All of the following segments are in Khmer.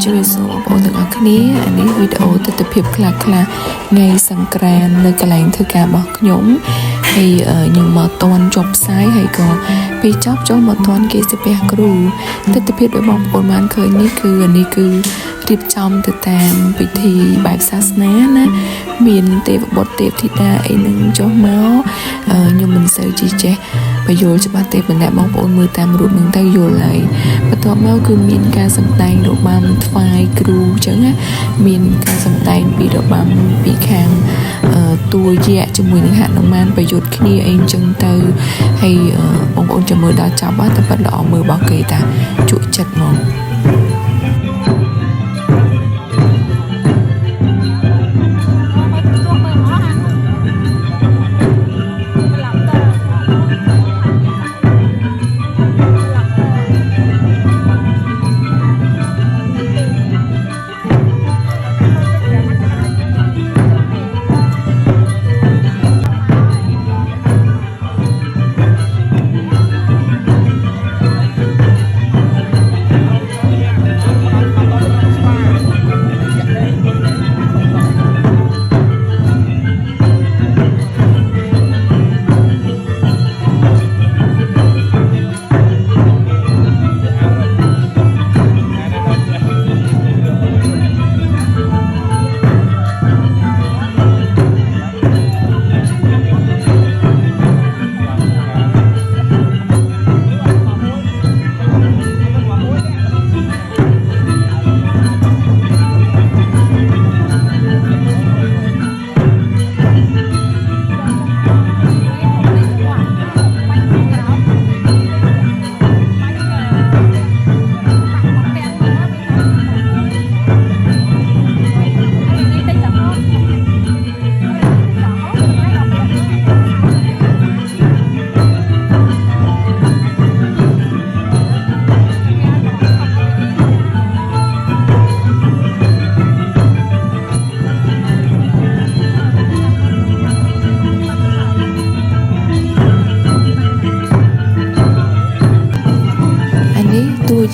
ជួយសូមបងប្អូនទាំងអស់គ្នានេះវីដេអូទស្សនភាពខ្លះៗថ្ងៃសង្ក្រាន្តនៅកន្លែងធ្វើការរបស់ខ្ញុំហើយខ្ញុំមកតន់ចប់ផ្សាយហើយក៏ពេលចប់ចូលមកតន់គេសិភះគ្រូទស្សនភាពរបស់បងប្អូនបានឃើញនេះគឺរៀបចំទៅតាមពិធីបែបសាសនាណាមានទេវបុត្រទេពធីតាអីនឹងចុះមកខ្ញុំមិនសូវជិះចេះបញ្យល់ច្បាស់ទេប៉ុន្តែបងប្អូនមើលតាមរូបនឹងទៅយល់ហើយបន្ទាប់មកគឺមានការសម្ដែងរបាំថ្វាយគ្រូអញ្ចឹងណាមានការសម្ដែងពីរបាំពីខាងតួយៈជាមួយនឹងហនុមានប្រយុទ្ធគ្នាអីអញ្ចឹងទៅហើយបងប្អូនចាំមើលដល់ចប់តែប៉ិតល្អមើលរបស់គេតាជក់ចិត្តហ្មង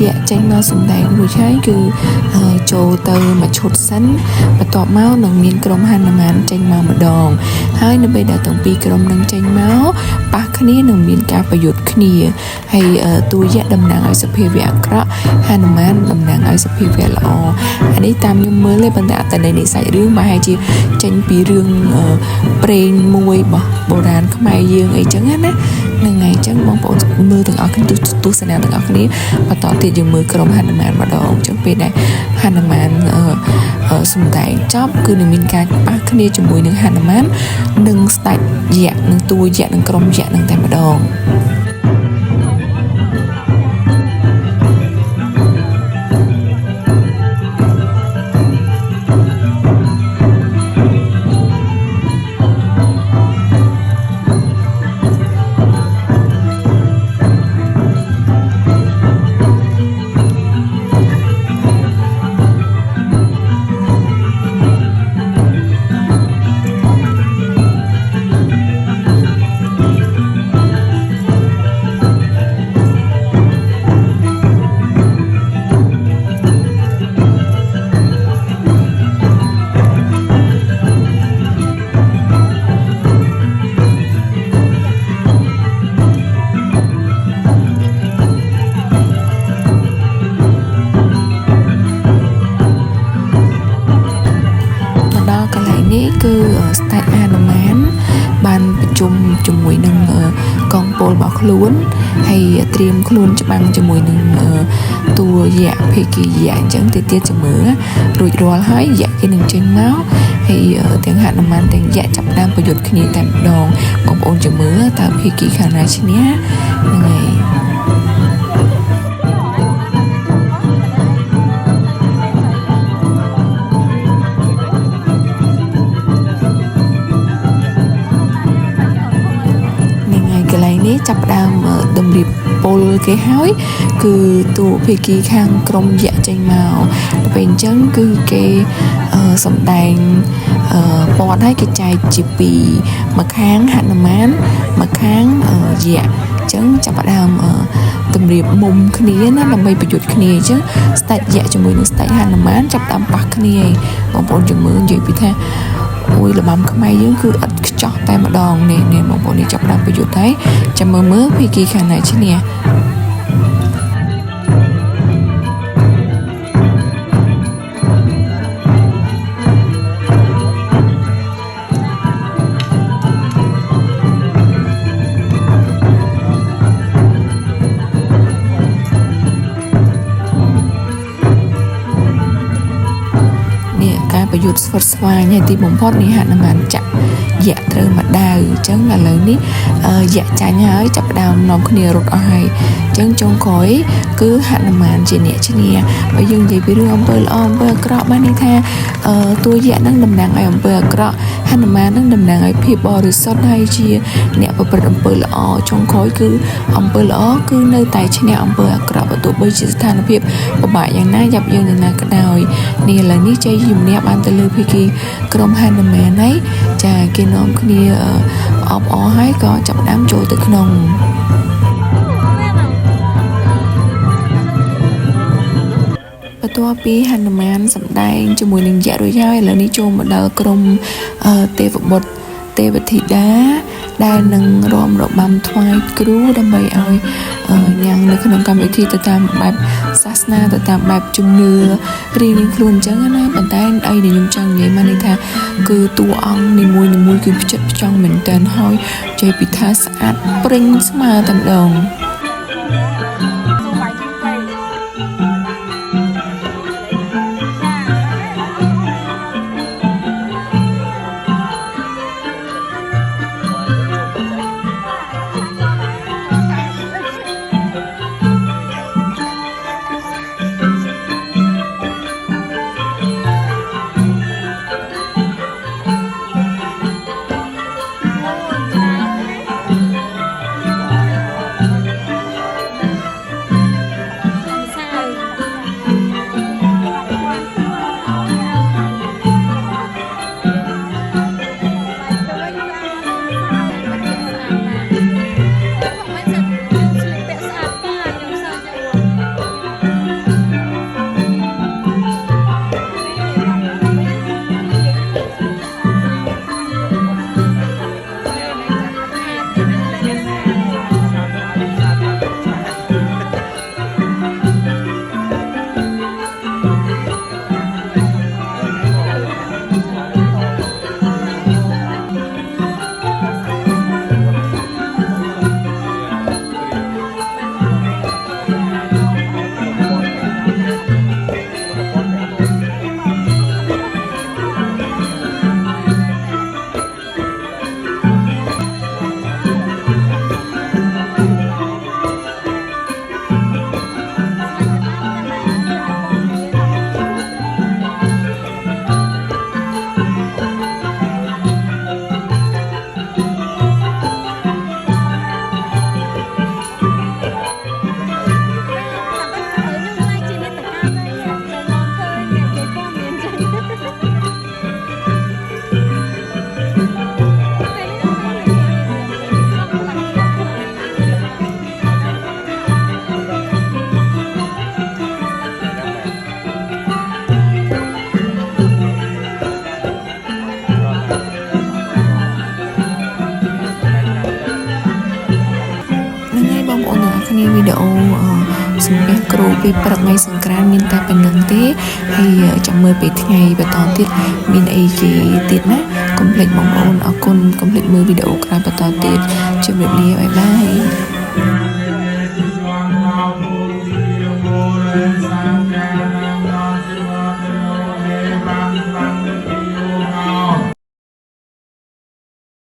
យៈចេញមកសម្ដែងរួចហើយគឺចូលទៅមួយឈុតសិនបន្ទាប់មកនឹងមានក្រុមហនុមានចេញមកម្ដងហើយនៅពេលដែលទាំងពីរក្រុមនឹងចេញមកប៉ះគ្នានឹងមានការប្រយុទ្ធគ្នាហើយតួយៈតំណាងឲ្យសភាវៈអាក្រក់ហនុមានតំណាងឲ្យសភាវៈល្អអានេះតាមខ្ញុំមើលទេប៉ុន្តែអត្ថន័យនៃសាច់រឿងប្រហែលជាចេញពីរឿងព្រេងមួយរបស់បុរាណខ្មែរយើងអីចឹងណាហ្នឹងហើយចឹងបងប្អូនមើលទាំងអស់គ្នាទស្សនាទាំងអស់គ្នាបន្តទៀតយើងមើលក្រុមហនុមានម្ដងចឹងពេលដែលហនុមានសម្ដែងចប់គឺនឹងមានការប៉ះគ្នាជាមួយនឹងហនុមាននិងស្ដេចយៈនិងតួយៈនិងក្រុមយៈនឹងតែម្ដងនេះគឺស្ដេចហនុមានបានប្រជុំជាមួយនឹងកងពលរបស់ខ្លួនហើយត្រៀមខ្លួនច្បាំងជាមួយនឹងតួយៈភេគីយៈអញ្ចឹងទៅទៀតជាមើលរួចរាល់ហើយយៈគេនឹងចេញមកហើយទាំងហនុមានទាំងយៈចាប់ដើមប្រយុទ្ធគ្នាតែម្ដងបងប្អូនជាមើលតើភេគីខាងណាឈ្នះហ្នឹងហើយនេះចាប់ដើមតម្រៀបពលគេហើយគឺតួភេគីខាងក្រុមយៈចេញមកទៅពេលអញ្ចឹងគឺគេសម្ដែងពណ៌ឲ្យគេចែកជាពីរមកខាងហនុមានមកខាងយៈអញ្ចឹងចាប់ដើម តម្រៀបមុំគ្នាណាដើម្បីប្រយុទ្ធគ្នាអញ្ចឹងស្ដេចយៈជាមួយនឹងស្ដេចហនុមានចាប់តាមប៉ះគ្នាបងប្អូនជំនឿនិយាយពីថាអូយលំខ្មែរយើងគឺអត់ខ្ចោះតែម្ដងនេះបងប្អូននេះចាប់តាមប្រយុទ្ធហើយចាំមើលភាគីខាងណាឈ្នះប្រយុទ្ធស្វិតស្វាញហើយទីបំផុតនេះហនុមានចាក់យៈត្រូវមកដាវអញ្ចឹងឥឡូវនេះយៈចាញ់ហើយចាប់ផ្ដើមនាំគ្នារត់អស់ហើយអញ្ចឹងចុងក្រោយគឺហនុមានជាអ្នកឈ្នះបើយើងនិយាយពីរឿងអំពើល្អអំពើអាក្រក់បានន័យថាតួយៈនឹងតំណាងឲ្យអំពើអាក្រក់ហនុមាននឹងតំណាងឲ្យភាពបរិសុទ្ធហើយជាអ្នកប្រព្រឹត្តអំពើល្អចុងក្រោយគឺអំពើល្អគឺនៅតែឈ្នះអំពើអាក្រក់បើទោះបីជាស្ថានភាពពិបាកយ៉ាងណាយ៉ាប់យើងយ៉ាងណាក៏ដោយនេះឥឡូវនេះជ័យជំនះបានទៅលើភាគីក្រុមហនុមានហើយចាគេនាំគ្នាអបអរហើយក៏ចាប់ផ្ដើមចូលទៅក្នុងបន្ទាប់ពីហនុមានសម្ដែងជាមួយនឹងយៈរួចហើយឥឡូវនេះចូលមកដល់ក្រុមទេវបុត្រទេវធីតាដែលនឹងរាំរបាំថ្វាយគ្រូដើម្បីឲ្យញ៉ាំងនៅក្នុងកម្មវិធីទៅតាមបែបសាសនាទៅតាមបែបជំនឿរៀងៗខ្លួនអញ្ចឹងណាប៉ុន្តែអីដែលខ្ញុំចង់និយាយមកនេះថាគឺតួអង្គនីមួយៗគឺផ្ចិតផ្ចង់មែនតើហើយជ័យពីថាស្អាតព្រិញស្មើតែម្ដងនេះវីដេអូសម្រាប់គ្រូពីព្រឹកថ្ងៃសង្ក្រាន្តមានតែប៉ុណ្្នឹងទេហើយចាំមើលពេលថ្ងៃបន្តទៀតមានអីគេទៀតណាកុំភ្លេចបងប្អូនអរគុណកុំភ្លេចមើលវីដេអូក្រោយបន្តទៀតជម្រាបលាបាយបាយ